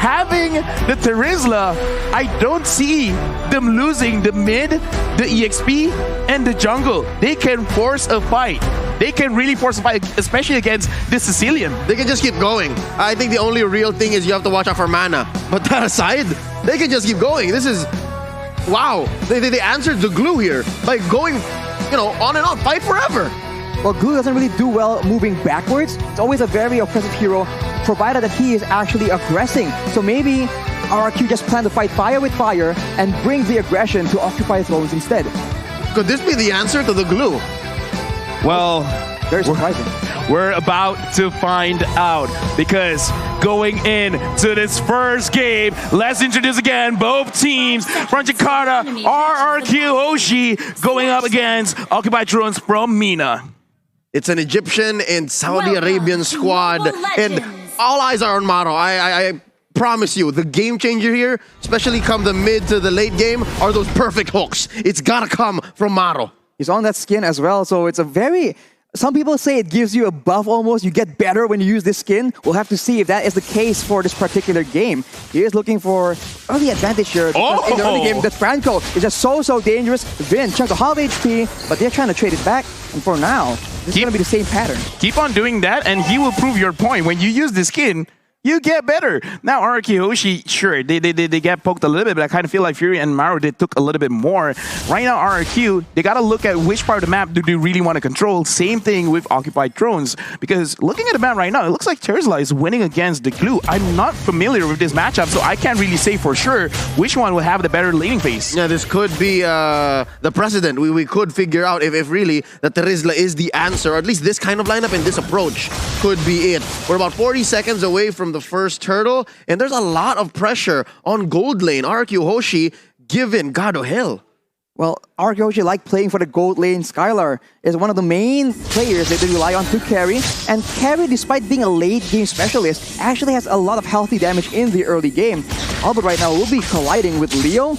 having the Terizla, I don't see them losing the mid, the EXP, and the jungle. They can force a fight. They can really force a fight, especially against the Sicilian. They can just keep going. I think the only real thing is you have to watch out for mana. But that aside, they can just keep going. This is... Wow. They answered the glue here by going, you know, on and on. Fight forever. Well, Glue doesn't really do well moving backwards. It's always a very oppressive hero, provided that he is actually aggressing. So maybe RRQ just plan to fight fire with fire and bring the aggression to occupy thrones instead. Could this be the answer to the glue? Well, very surprising. We're about to find out, because going into this first game, let's introduce again both teams from Jakarta, RRQ Hoshi going up against Occupied Thrones from MENA. It's an Egyptian and Saudi Arabian squad, and all eyes are on Maro. I promise you, the game changer here, especially come the mid to the late game, are those perfect hooks. It's gotta come from Maro. He's on that skin as well, so it's a very... Some people say it gives you a buff almost. You get better when you use this skin. We'll have to see if that is the case for this particular game. He is looking for early advantage here. In the early game, the Franco is just so dangerous. Vin chunked a half HP, but they're trying to trade it back. And for now, this is going to be the same pattern. Keep on doing that, and he will prove your point. When you use the skin, you get better. Now, RRQ Hoshi, sure, they get poked a little bit, but I kind of feel like Fury and Maro, they took a little bit more. Right now, RRQ, they got to look at which part of the map do they really want to control. Same thing with Occupied Thrones, because looking at the map right now, it looks like Terizla is winning against the Glue. I'm not familiar with this matchup, so I can't really say for sure which one will have the better laning phase. Yeah, this could be the precedent. We could figure out if really that Terizla is the answer, or at least this kind of lineup and this approach could be it. We're about 40 seconds away from the first turtle, and there's a lot of pressure on gold lane. RRQ Hoshi given God of hell. Well, RRQ Hoshi like playing for the gold lane. Skylar is one of the main players that they rely on to carry. And carry, despite being a late game specialist, actually has a lot of healthy damage in the early game. Albert right now will be colliding with Leo.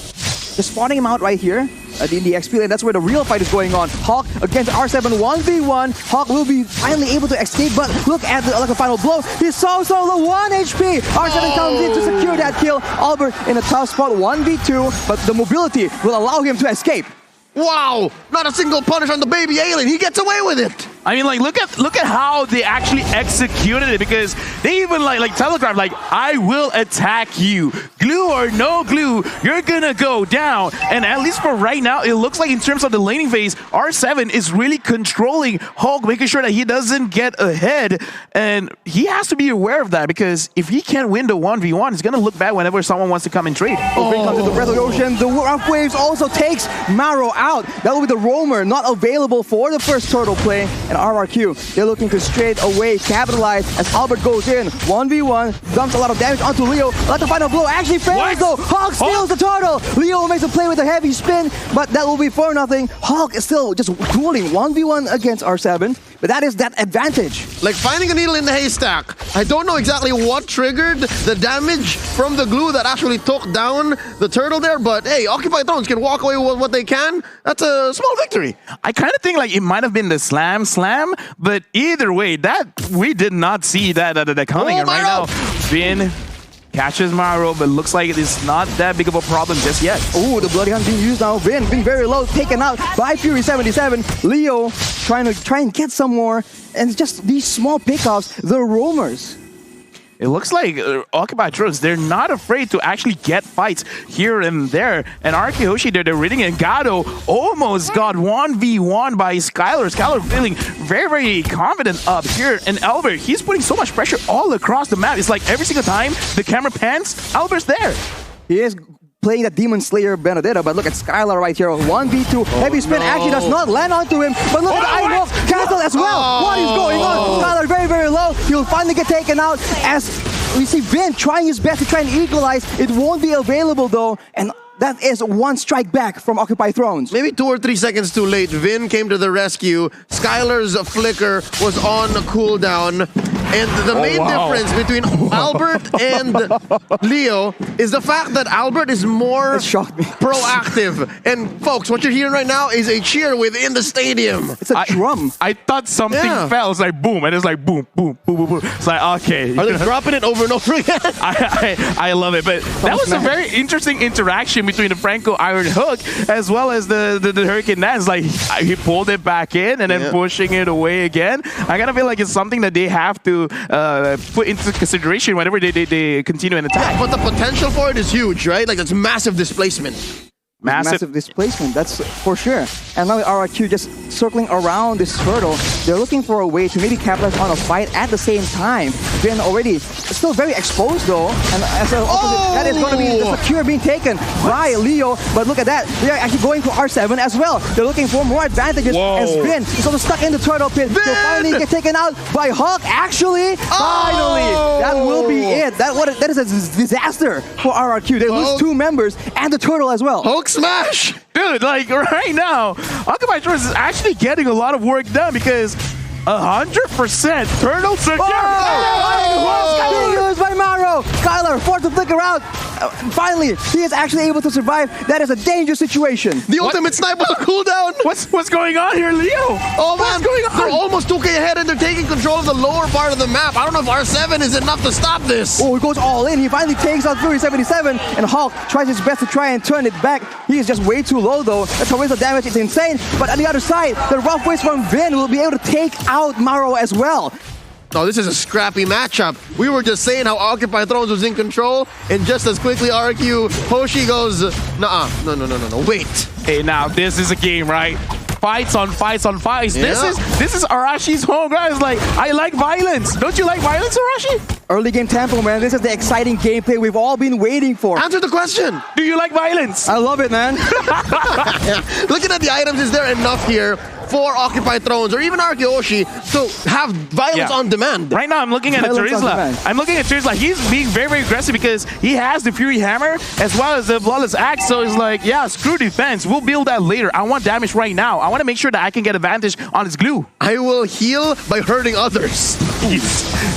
Just spawning him out right here in the XP lane. That's where the real fight is going on. Hawk against R7 1v1. Hawk will be finally able to escape, but look at the final blow. He's so low, 1 HP. R7 comes in to secure that kill. Albert in a tough spot, 1v2, but the mobility will allow him to escape. Wow! Not a single punish on the baby alien. He gets away with it. I mean, like, look at how they actually executed it, because they even like telegraphed, like, I will attack you. Glue or no glue, you're gonna go down. And at least for right now, it looks like in terms of the laning phase, R7 is really controlling Hulk, making sure that he doesn't get ahead. And he has to be aware of that, because if he can't win the 1v1, it's gonna look bad whenever someone wants to come and trade. Bring comes to the Breath of the Ocean. The Rough Waves also takes Maro out. That will be the Roamer, not available for the first turtle play. And RRQ, they're looking to straight away capitalize as Albert goes in. 1v1, dumps a lot of damage onto Leo. Let the final blow actually fails though. Hawk steals the turtle. Leo makes a play with a heavy spin, but that will be 4-0. Hawk is still just dueling 1v1 against R7, but that is that advantage. Like finding a needle in the haystack. I don't know exactly what triggered the damage from the glue that actually took down the turtle there, but hey, Occupied Thrones can walk away with what they can. That's a small victory. I kind of think like it might have been the slam, but either way, that we did not see that coming. And right now, Vin catches Maro, but looks like it's not that big of a problem just yet. Oh, the Bloody Hunt being used now. Vin very low, taken out by Fury 77. Leo trying and get some more, and just these small pickoffs, the roamers. It looks like Occupied Thrones, they're not afraid to actually get fights here and there. And RRQ Hoshi, they're reading, and Gado almost got 1v1 by Skylar. Skylar feeling very confident up here. And Albert, he's putting so much pressure all across the map. It's like every single time the camera pans, Albert's there. He is playing that Demon Slayer Benedetta, but look at Skylar right here. 1v2. Heavy spin actually does not land onto him, but look at the Iron Wolf Castle as well. What is going on? Skylar very low. He'll finally get taken out as we see Vin trying his best to try and equalize. It won't be available though, and that is one strike back from Occupied Thrones. Maybe 2 or 3 seconds too late. Vin came to the rescue. Skylar's flicker was on cooldown. And the main difference between Albert and Leo is the fact that Albert is more proactive. And folks, what you're hearing right now is a cheer within the stadium. It's a drum. I thought something fell. It's like boom, and it's like boom, boom, boom, boom, boom. It's like okay. Are they dropping it over and over again? I love it, but that was a very interesting interaction between the Franco Iron Hook as well as the Hurricane Dance. Like he pulled it back in and then pushing it away again. I kind of feel like it's something that they have to put into consideration whenever they continue an attack. Yeah, but the potential for it is huge, right? Like it's massive displacement. Massive displacement, that's for sure. And now RRQ just circling around this turtle. They're looking for a way to maybe capitalize on a fight at the same time. Been already still very exposed though. And as an opposite, that is going to be the secure being taken by Leo. But look at that, they're actually going for R7 as well. They're looking for more advantages as Vin is also stuck in the turtle pit. He'll finally get taken out by Hulk. Actually, finally, that will be it. That is a disaster for RRQ. They lose 2 members and the turtle as well. Hulk smash! Dude, like right now, Occupy Thrones is actually getting a lot of work done because 100% turtle secure. Used by Maro. Skylar forced to flicker out. Finally, he is actually able to survive. That is a dangerous situation. The ultimate sniper cooldown. What's going on here, Leo? Oh man, they're almost 2K ahead and they're taking control of the lower part of the map. I don't know if R7 is enough to stop this. Oh, he goes all in. He finally takes out Fury 77, and Hulk tries his best to try and turn it back. He is just way too low though. The torrential damage is insane. But on the other side, the rough ways from Vin will be able to take out Maro as well. No, this is a scrappy matchup. We were just saying how Occupy Thrones was in control, and just as quickly RRQ Hoshi goes, no, wait. Hey, now this is a game, right? Fights on fights on fights. Yeah. This is Arashi's home, guys. Like, I like violence. Don't you like violence, Arashi? Early game tempo, man. This is the exciting gameplay we've all been waiting for. Answer the question. Do you like violence? I love it, man. Looking at the items, is there enough here for Occupy Thrones or even RRQ Hoshi to have violence on demand? Right now, I'm looking at Terizla. I'm looking at Terizla. He's being very, very aggressive because he has the Fury Hammer as well as the Flawless Axe. So it's like, yeah, screw defense. We'll build that later. I want damage right now. I want to make sure that I can get advantage on his glue. I will heal by hurting others.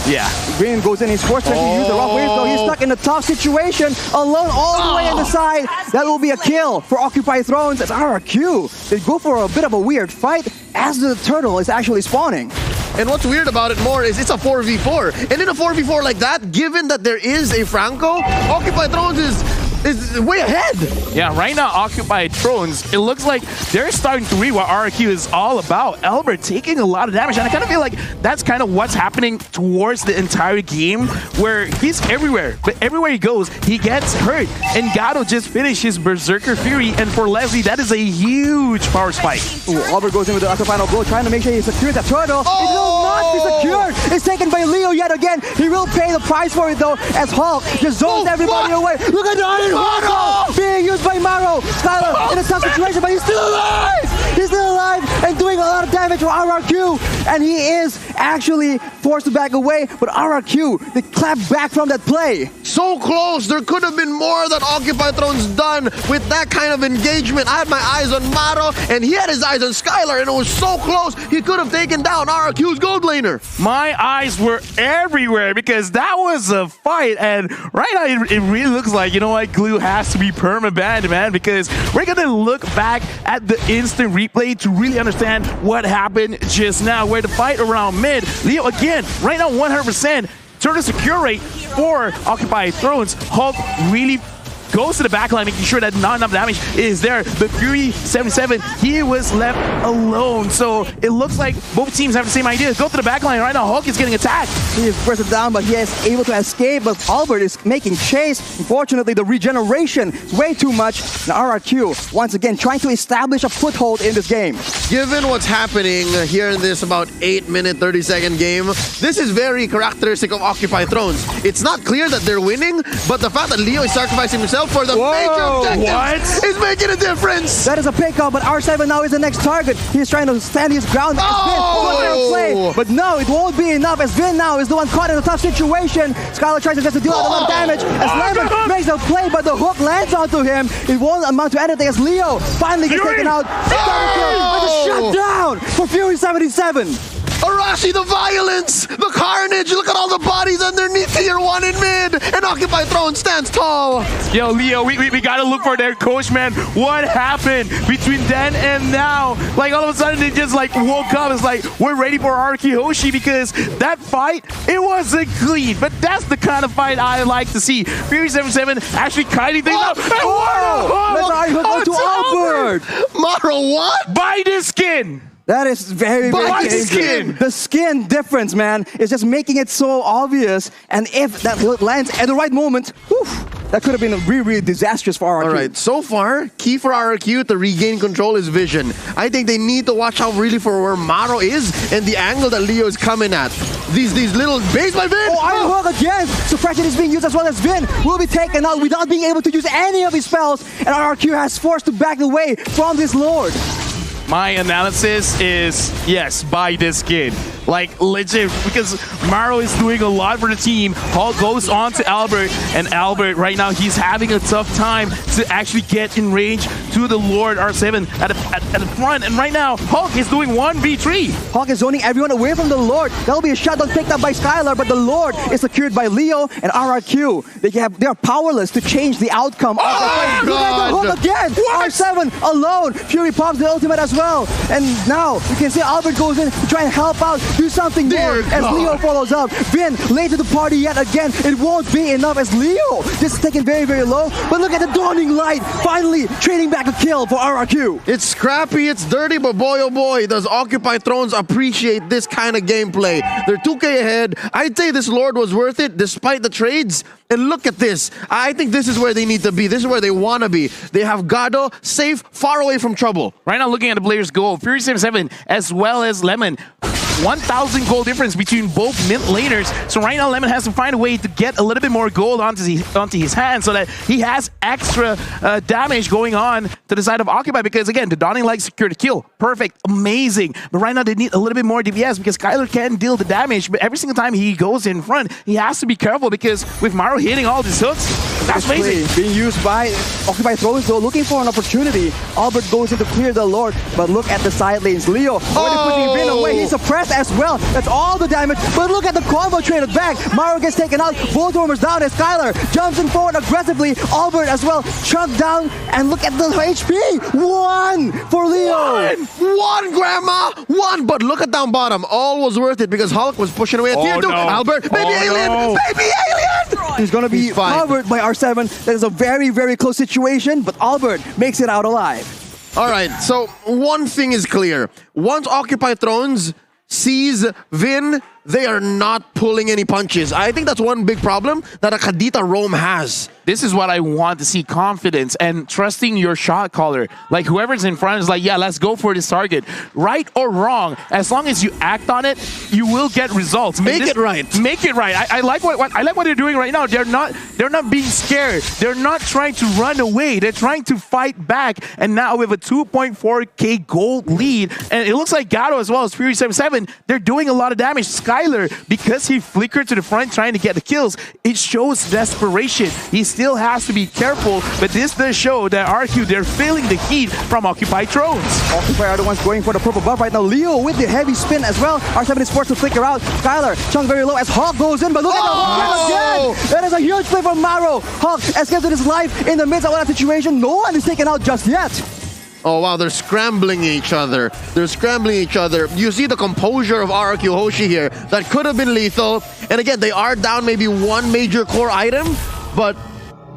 Yeah. Vin goes in. He's forced to use the rough waves, though. He's stuck in a tough situation, alone all the way on the side. That will be a kill for Occupy Thrones as RRQ. They go for a bit of a weird fight as the turtle is actually spawning. And what's weird about it more is it's a 4v4. And in a 4v4 like that, given that there is a Franco, Occupy Thrones is way ahead. Yeah, right now, Occupy Thrones, it looks like they're starting to read what RRQ is all about. Albert taking a lot of damage, and I kind of feel like that's kind of what's happening towards the entire game, where he's everywhere, but everywhere he goes, he gets hurt. And Gato just finished his Berserker Fury, and for Leslie, that is a huge power spike. Ooh, Albert goes in with the upper final blow, trying to make sure he secures that turtle. It will not be secured. It's taken by Leo yet again. He will pay the price for it, though, as Hulk just zones everybody away. Look at that! Being used by Maro. Skylar in a tough situation, but he's still alive! He's still alive and doing a lot of damage for RRQ. And he is actually forced to back away, but RRQ, they clap back from that play. So close. There could have been more that Occupy Thrones done with that kind of engagement. I had my eyes on Maro, and he had his eyes on Skylar, and it was so close, he could have taken down RRQ's gold laner. My eyes were everywhere because that was a fight, and right now it really looks like, you know what, Glue has to be perma-banned, man, because we're gonna look back at the instant replay to really understand what happened just now, where the fight around mid, Leo again, right now 100%, turtle secure rate for Occupy Thrones. Hulk really goes to the backline, making sure that not enough damage is there. But Fury 77, he was left alone. So it looks like both teams have the same idea. Go to the backline. Right now, Hulk is getting attacked. He is pressed down, but he is able to escape. But Albert is making chase. Unfortunately, the regeneration is way too much. Now RRQ, once again, trying to establish a foothold in this game. Given what's happening here in this about 8-minute, 30-second game, this is very characteristic of Occupy Thrones. It's not clear that they're winning, but the fact that Leo is sacrificing himself for the major objectives is making a difference. That is a pickup, but R7 now is the next target. He's trying to stand his ground. Play, but no, it won't be enough as Vin now is the one caught in a tough situation. Skylar tries to deal a lot of damage as Lambert makes the play, but the hook lands onto him. It won't amount to anything as Leo finally gets taken out. With a shutdown for Fury 77. Arashi, the violence, the carnage. Look at all the bodies underneath tier 1 in mid. And Occupy Throne stands tall. Yo, Leo, we gotta look for their coach, man. What happened between then and now? Like, all of a sudden, they just, like, woke up. It's like, we're ready for RRQ Hoshi, because that fight, it wasn't clean. But that's the kind of fight I like to see. Fury77 actually kiting things up. And Let's to Albert. Maro, what? Buy this skin! That is very, very Buy the dangerous. skin. The skin difference, man, is just making it so obvious. And if that lands at the right moment, whew, that could have been really, really disastrous for RRQ. All right, so far, key for RRQ to regain control is vision. I think they need to watch out really for where Maro is and the angle that Leo is coming at. These little base by Vin. Oh, Iron Hook again! Suppression is being used as well as Vin will be taken out without being able to use any of his spells. And RRQ has forced to back away from this Lord. My analysis is, yes, buy this skin. Like, legit, because Maro is doing a lot for the team. Hulk goes on to Albert, and Albert, right now, he's having a tough time to actually get in range to the Lord R7 at the front. And right now, Hulk is doing 1v3. Hulk is zoning everyone away from the Lord. That'll be a shutdown picked up by Skylar, but the Lord is secured by Leo and RRQ. They are powerless to change the outcome. Oh my Look at the Hulk again! What? R7 alone. Fury pops the ultimate as well. And now, you can see Albert goes in to try and help out, do something more as Leo follows up. Vin late to the party yet again. It won't be enough as Leo just taken very, very low. But look at the dawning light. Finally, trading back a kill for RRQ. It's scrappy, it's dirty, but boy, oh boy, does Occupy Thrones appreciate this kind of gameplay. They're 2K ahead. I'd say this Lord was worth it despite the trades. And look at this. I think this is where they need to be. This is where they want to be. They have Gado safe, far away from trouble. Right now, looking at the players' goal, Fury77 as well as Lemon. 1,000 gold difference between both mid laners. So right now, Lemon has to find a way to get a little bit more gold onto his hand so that he has extra damage going on to the side of Occupy. Because again, the Dawning Light secured the kill. Perfect. Amazing. But right now, they need a little bit more DPS because Skylar can deal the damage. But every single time he goes in front, he has to be careful because with Maro hitting all these hooks, that's amazing. Being used by Occupy Thrones, though, looking for an opportunity. Albert goes in to clear the Lord, but look at the side lanes. Leo, already pushing Vin away. He's suppressed as well. That's all the damage. But look at the combo traded back. Maro gets taken out. Both roamers down as Skylar jumps in forward aggressively. Albert as well chunked down. And look at the HP. 1 for Leo. One, Grandma. 1. But look at down bottom. All was worth it because Hulk was pushing away at tier 2. No. Albert, baby alien. No. Baby alien. He's going to be fine. covered by R7. That is a very, very close situation. But Albert makes it out alive. All right, so one thing is clear. Once Occupy Thrones sees Vin, they are not pulling any punches. I think that's one big problem that a Kadita Rome has. This is what I want to see, confidence and trusting your shot caller. Like whoever's in front is like, yeah, let's go for this target. Right or wrong, as long as you act on it, you will get results. Make it right. Make it right. I like what they're doing right now. They're not being scared. They're not trying to run away. They're trying to fight back. And now with a 2.4k gold lead, and it looks like Gato as well as Fury77, they're doing a lot of damage. Skylar, because he flickered to the front trying to get the kills, it shows desperation. He still has to be careful, but this does show that RQ, they're feeling the heat from Occupy Thrones. Occupy are the ones going for the purple buff right now. Leo with the heavy spin as well. R7 is forced to flicker out. Skylar, chunk very low as Hawk goes in, but look at the Hawk again! That is a huge play from Maro. Hawk escapes with his life in the midst of that situation. No one is taken out just yet. Oh wow, they're scrambling each other. They're scrambling each other. You see the composure of RRQ Hoshi here. That could have been lethal. And again, they are down maybe one major core item, but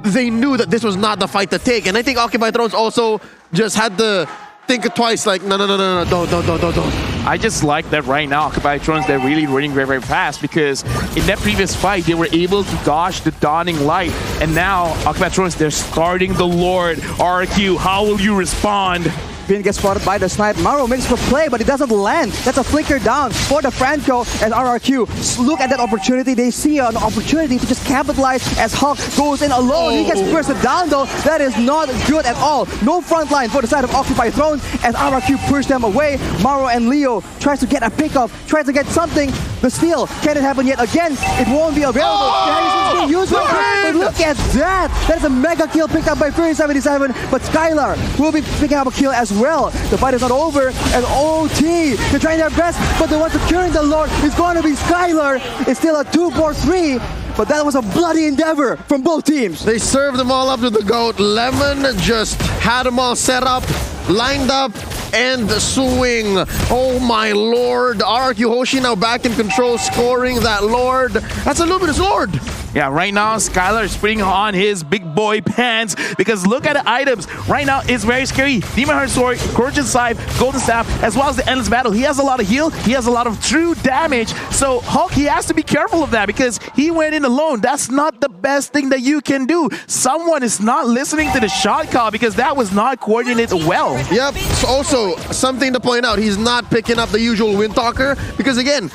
they knew that this was not the fight to take. And I think Occupy Thrones also just had to think twice, like, no, don't. I just like that right now, Occupy Thrones, they're really running very, very fast because in that previous fight, they were able to dodge the Dawning Light. And now, Occupy Thrones, they're starting the Lord. RQ, how will you respond? Vin gets spotted by the snipe. Maro makes for play, but it doesn't land. That's a flicker down for the Franco and RRQ. Look at that opportunity. They see an opportunity to just capitalize as Hulk goes in alone. He gets bursted down though. That is not good at all. No front line for the side of Occupy Thrones as RRQ push them away. Maro and Leo tries to get a pickup, tries to get something. The steal can't happen yet again. It won't be available. But look at that. That is a mega kill picked up by Fury77. But Skylar will be picking up a kill as well. The fight is not over, and OT, they're trying their best, but the one securing the Lord is going to be Skylar. It's still a 2-4-3, but that was a bloody endeavor from both teams. They served them all up to the GOAT. Lemon just had them all set up, lined up, and swing. Oh my lord. RRQ Hoshi now back in control, scoring that Lord. That's a luminous Lord. Yeah, right now, Skylar is putting on his big boy pants because look at the items. Right now, it's very scary. Demon Heart Sword, Corruption Scythe, Golden Staff, as well as the Endless Battle. He has a lot of heal. He has a lot of true damage. So Hulk, he has to be careful of that because he went in alone. That's not the best thing that you can do. Someone is not listening to the shot call because that was not coordinated well. Yep. So also, something to point out, he's not picking up the usual Wind Talker because, again,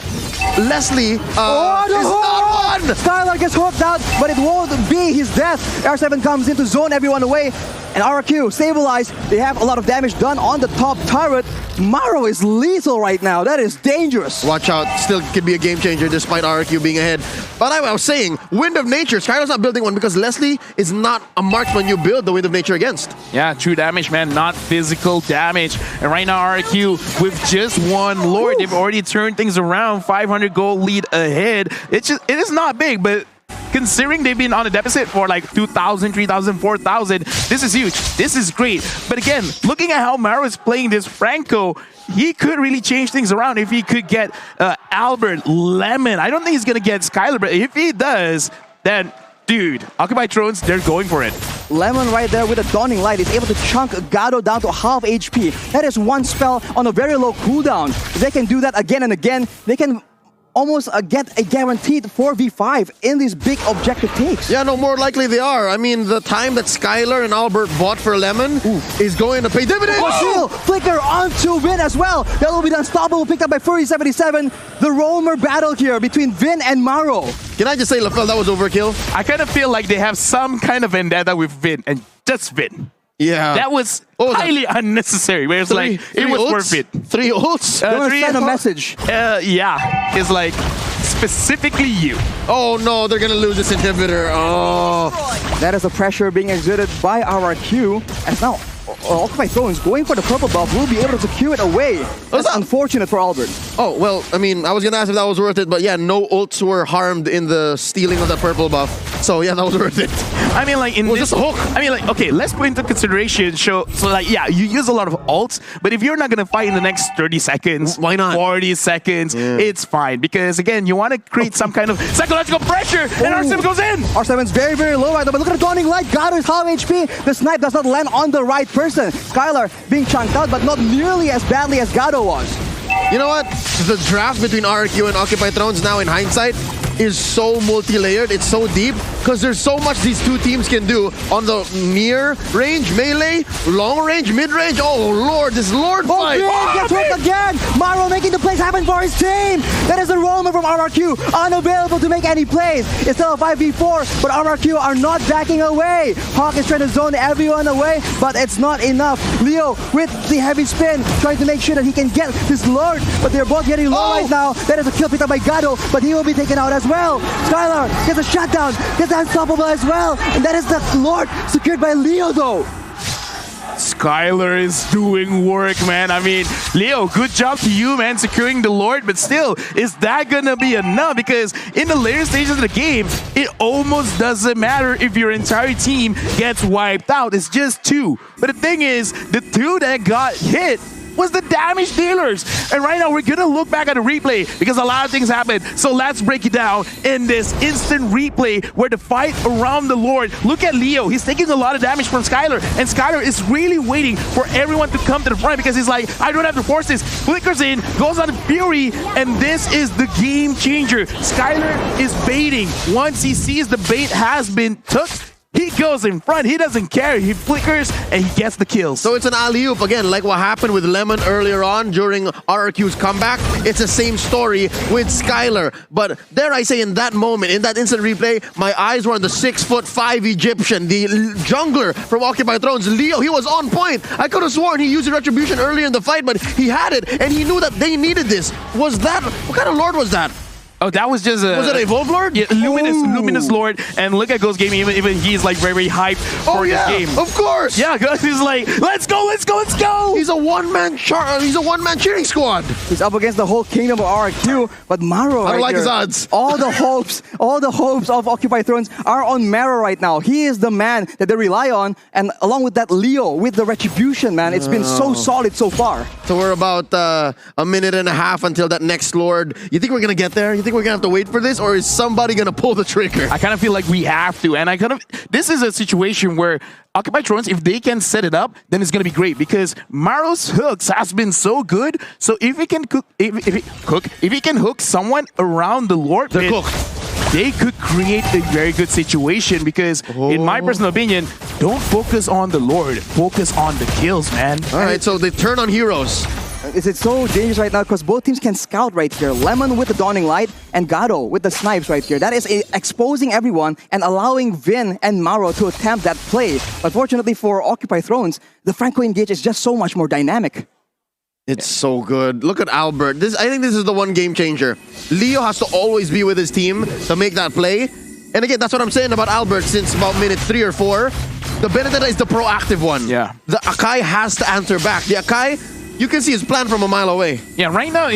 Leslie is not one. Skylar gets hooked out, but it won't be his death. R7 comes in to zone everyone away, and RRQ stabilized. They have a lot of damage done on the top turret. Maro is lethal right now. That is dangerous. Watch out. Still could be a game changer despite RRQ being ahead. But I was saying, Wind of Nature. Skylar's not building one because Leslie is not a marksman you build the Wind of Nature against. Yeah, true damage, man, not physical damage. And right now, RRQ, with just one Lord, they've already turned things around. 500 gold lead ahead. It is not big, but considering they've been on a deficit for like 2,000, 3,000, 4,000, this is huge. This is great. But again, looking at how Maro is playing this Franco, he could really change things around if he could get Albert, Lemon. I don't think he's going to get Skylar, but if he does, then, dude, Occupy Thrones, they're going for it. Lemon right there with a Dawning Light is able to chunk Gado down to half HP. That is one spell on a very low cooldown. If they can do that again and again, they can almost get a guaranteed 4v5 in these big objective takes. Yeah, no, more likely they are. I mean, the time that Skylar and Albert bought for Lemon is going to pay dividends. Oh, Flicker onto Vin as well. That will be the unstoppable picked up by Fury77. The roamer battle here between Vin and Maro. Can I just say, LaFell, that was overkill? I kind of feel like they have some kind of vendetta with Vin, and just Vin. Yeah. That was highly unnecessary, where it's like, it was worth it. 3 ults? They want to send a message. Yeah, it's like, specifically you. Oh no, they're gonna lose this inhibitor. Oh. That is the pressure being exerted by RRQ, as now Occupy Thrones going for the purple buff will be able to secure it away. That's unfortunate for Albert. Oh, well, I mean, I was gonna ask if that was worth it, but yeah, no ults were harmed in the stealing of the purple buff. So yeah, that was worth it. I mean, like, in this, just a hook. I mean, like, okay, let's put into consideration, so like, yeah, you use a lot of ults, but if you're not gonna fight in the next 30 seconds, why not? 40 seconds, it's fine. Because again, you want to create some kind of psychological pressure, and R7 goes in! R7's very, very low right now, but look at the Dawning Light. Gado is half HP. The snipe does not land on the right person. Skylar being chunked out, but not nearly as badly as Gado was. You know what? The draft between RRQ and Occupy Thrones now in hindsight is so multi-layered, it's so deep, because there's so much these two teams can do on the near range, melee, long range, mid-range. Oh lord, this Lord fight! Gets hooked again! Maro making the plays happen for his team! That is a roamer from RRQ, unavailable to make any plays. It's still a 5v4, but RRQ are not backing away. Hawk is trying to zone everyone away, but it's not enough. Leo with the heavy spin, trying to make sure that he can get this Lord, but they're both getting low right now. That is a kill picked up by Gado, but he will be taken out as well. Skylar gets a shutdown, gets unstoppable as well, and that is the Lord secured by Leo though. Skylar is doing work, man. I mean, Leo, good job to you, man, securing the Lord, but still, is that gonna be enough? Because in the later stages of the game, it almost doesn't matter if your entire team gets wiped out. It's just 2. But the thing is, the 2 that got hit was the damage dealers. And right now, we're gonna look back at the replay because a lot of things happened. So let's break it down in this instant replay where the fight around the Lord. Look at Leo. He's taking a lot of damage from Skylar, and Skylar is really waiting for everyone to come to the front because he's like, I don't have to force this. Flickers in, goes on Fury, and this is the game changer. Skylar is baiting. Once he sees the bait has been took, he goes in front. He doesn't care. He flickers and he gets the kills. So it's an alley-oop again, like what happened with Lemon earlier on during RRQ's comeback. It's the same story with Skylar. But dare I say, in that moment, in that instant replay, my eyes were on the 6'5" Egyptian, the jungler from Occupy Thrones, Leo. He was on point. I could have sworn he used Retribution earlier in the fight, but he had it and he knew that they needed this. Was that, what kind of Lord was that? Oh, that was just a... Was it a Evolve Lord? Yeah, Luminous Lord. And look at Ghost Gaming, even he's like very hyped for this game. Of course. Yeah, Ghost is like, let's go. He's a one-man cheering squad. He's up against the whole kingdom of RRQ, but Maro. I don't like here, his odds. All the hopes of Occupy Thrones are on Maro right now. He is the man that they rely on, and along with that, Leo with the retribution, man. It's been so solid so far. So we're about a minute and a half until that next Lord. You think we're gonna get there? You think we're gonna have to wait for this, or is somebody gonna pull the trigger? I kind of feel like we have to, and this is a situation where Occupy Thrones, if they can set it up, then it's gonna be great because Maro's hooks has been so good. So if he can if he can hook someone around the Lord, they're cooked. They could create a very good situation because, in my personal opinion, don't focus on the Lord, focus on the kills, man. All right, so they turn on heroes. It's so dangerous right now because both teams can scout right here. Lemon with the Dawning Light and Gado with the snipes right here. That is exposing everyone and allowing Vin and Maro to attempt that play. But fortunately for Occupy Thrones, the Franco engage is just so much more dynamic. It's so good. Look at Albert. I think this is the one game changer. Leo has to always be with his team to make that play. And again, that's what I'm saying about Albert since about minute 3 or 4. The Benedetta is the proactive one. Yeah. The Akai has to answer back. The Akai, you can see his plan from a mile away. Yeah, right now,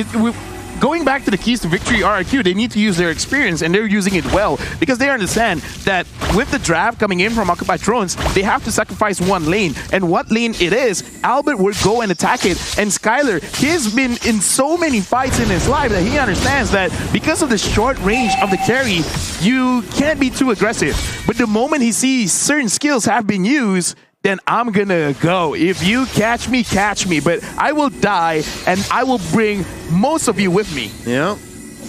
going back to the keys to victory RRQ, they need to use their experience, and they're using it well because they understand that with the draft coming in from Occupy Thrones, they have to sacrifice one lane. And what lane it is, Albert will go and attack it. And Skylar, he's been in so many fights in his life that he understands that because of the short range of the carry, you can't be too aggressive. But the moment he sees certain skills have been used, then I'm gonna go. If you catch me, but I will die and I will bring most of you with me. Yeah.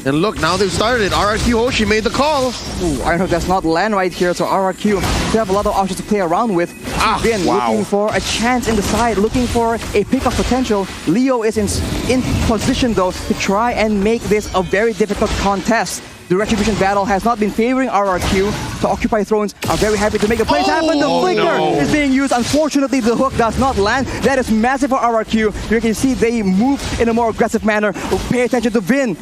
And look, now they've started it. RRQ Hoshi made the call. Ooh, Iron Hook does not land right here, so RRQ they have a lot of options to play around with. Again, looking for a chance in the side, looking for a pick of potential. Leo is in position though to try and make this a very difficult contest. The Retribution battle has not been favoring RRQ. The Occupy Thrones are very happy to make the plays happen. The flicker is being used. Unfortunately, the hook does not land. That is massive for RRQ. You can see they move in a more aggressive manner. Pay attention to Vin.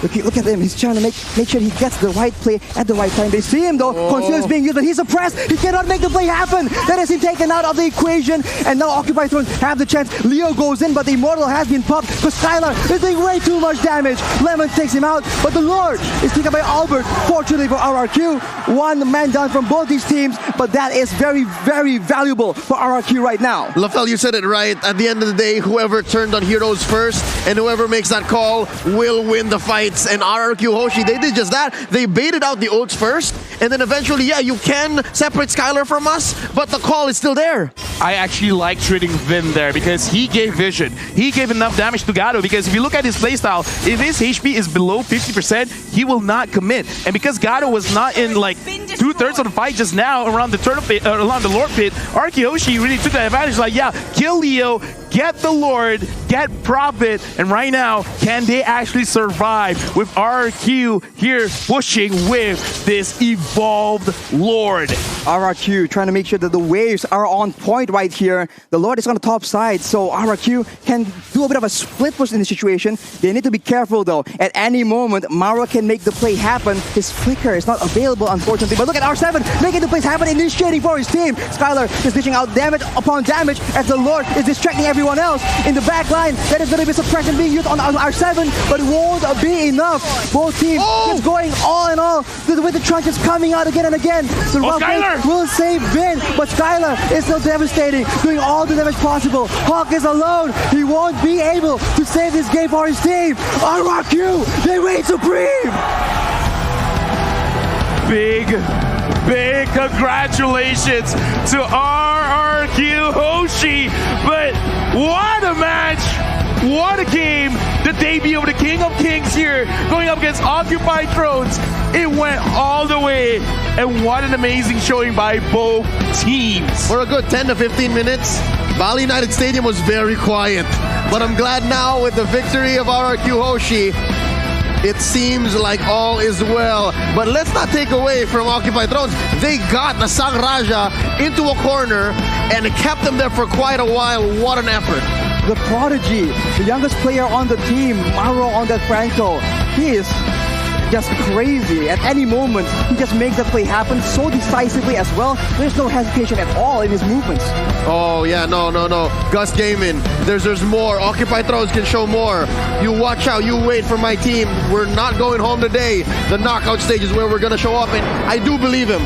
Look at him. He's trying to make sure he gets the right play at the right time. They see him though. Conceal is being used, but he's suppressed. He cannot make the play happen. That is him taken out of the equation. And now Occupy Thrones have the chance. Leo goes in, but the Immortal has been popped because Skylar is doing way too much damage. Lemon takes him out, but the Lord is taken by Albert. Fortunately for RRQ, one man down from both these teams, but that is very, very valuable for RRQ right now. LaFell, you said it right. At the end of the day, whoever turned on heroes first and whoever makes that call will win the fight. And RRQ Hoshi, they did just that. They baited out the ults first, and then eventually, yeah, you can separate Skylar from us, but the call is still there. I actually like treating Vin there because he gave vision. He gave enough damage to Gado because if you look at his playstyle, if his HP is below 50%, he will not commit. And because Gado was not in like 2/3 of the fight just now around the turtle pit, around the Lord pit, RRQ Hoshi really took that advantage. Like, yeah, kill Leo, get the Lord, get Prophet, and right now, can they actually survive with RRQ here pushing with this evolved Lord? RRQ trying to make sure that the waves are on point right here. The Lord is on the top side, so RRQ can do a bit of a split push in the situation. They need to be careful though. At any moment, Maro can make the play happen. His flicker is not available, unfortunately. But look at R7 making the plays happen, initiating for his team. Skylar is dishing out damage upon damage as the Lord is distracting everyone else. In the back line, that is going to be suppression being used on R7, but it won't be enough. Both teams just going all in all with the truncheons coming out again and again. The Skylar will save Vin, but Skylar is still devastating, doing all the damage possible. Hawk is alone. He won't be able to save this game for his team. RRQ, they reign supreme. Big congratulations to RRQ Hoshi. But what a match! What a game! The debut of the King of Kings here, going up against Occupy Thrones. It went all the way, and what an amazing showing by both teams. For a good 10 to 15 minutes, Bali United Stadium was very quiet. But I'm glad now with the victory of RRQ Hoshi, it seems like all is well. But let's not take away from Occupy Thrones. They got the Sang Raja into a corner and kept them there for quite a while. What an effort. The prodigy, the youngest player on the team, Maro on that Franco. He is just crazy. At any moment, he just makes that play happen so decisively as well. There's no hesitation at all in his movements. Oh, yeah, no. Gus Gaiman, there's more. Occupy throws can show more. You watch out, you wait for my team. We're not going home today. The knockout stage is where we're going to show up, and I do believe him.